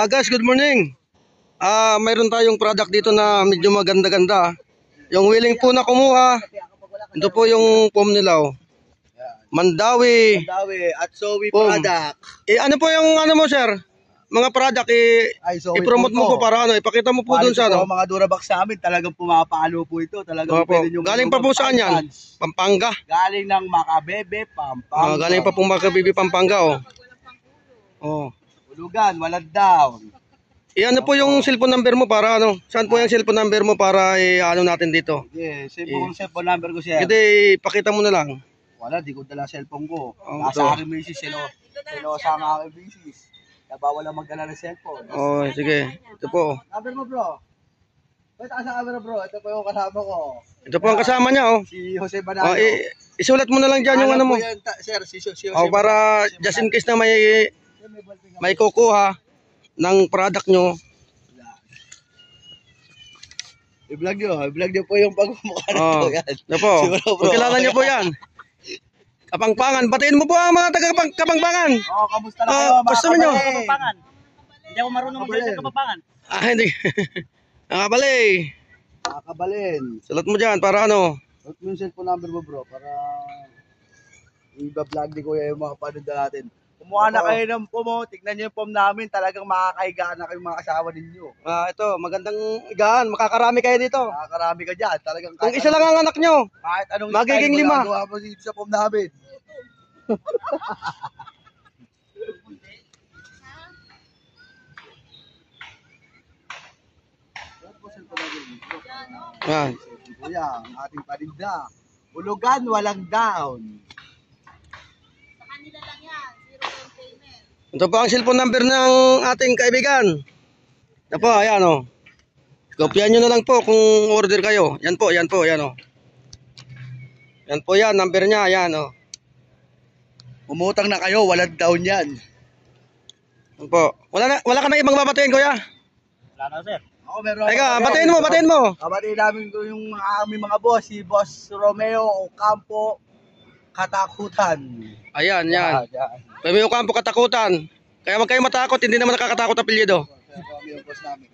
Guys, good morning. Mayroon tayong product dito na medyo maganda-ganda. Yung willing po na kumuha, ito po yung foam nila. Mandawi. At Zoe product. Ano po yung ano mo, sir? Mga product i-promote mo po para ipakita mo po doon sa ano. Mga Durabox namin talagang pumapalo po ito. Talagang pwede nyo. Galing pa po saan yan? Pampanga. Galing ng Macabebe, Pampanga. Galing pa pong Macabebe, Pampanga. Ulugan, walang down. Ano po yung cellphone number mo para ano? Saan po yung cellphone number mo para ano natin dito? Cellphone number ko siya. Hindi, pakita mo na lang. Wala, di ko dala cellphone ko. Nasa aking misis, silosa ang aking misis. Bawal lang magdala ng cellphone. Sige. Ito po. Number mo, bro. Ito sa camera, bro. Ito po yung kasama ko. Ito po ang kasama niya, Si Jose Banano. Isulat mo na lang dyan yung ano mo. Sir, si Jose para just in case na may kukuha ng product nyo. I-vlog nyo po yung pagmumukha nito. Ito po. Kilala nyo po yan. Kapangpangan. Batiin mo po ang mga taga-Kapangpangan. Kamusta na kayo mga Kapangpangan? Hindi ako marunong magsalita ng Kapangpangan. Hindi. Nakabalay. Nakabalin. Sulat mo dyan para ano. Sulat mo yung cellphone number mo, bro. Para i-vlog ni Kuya yung mga panood natin. Kumuha na kayo ng foam. Tignan nyo yung foam namin. Talagang makakaigaan na kayo mga asawa ninyo. Ito, magandang igaan. Makakarami kayo dito. Makakarami ka dyan. Talagang kung isa lang ang anak nyo, kahit anong magiging 5. Magawa mo dito sa foam namin. Yan. Kuya, ang ating paninda. Ulugan, walang down. Sa kanila lang yan. 0 payment. Ito po ang cellphone number ng ating kaibigan. Ito po, ayan o. Kopyahan nyo na lang po kung order kayo. Yan po, yan. Yan po yan, number niya, ayan o. Umutang na kayo, walang down yan. Yan po. Wala ka na ibang babatiin, kuya? Wala na, sir. Ako meron. Teka, batiin mo. Kabatiin namin ko yung aming mga boss, si Boss Romeo Ocampo Katakutan. Ayan, yan. May Ocampo Katakutan. Kaya wag kayo matakot, hindi naman nakakatakot ang apelyido. Yung boss namin.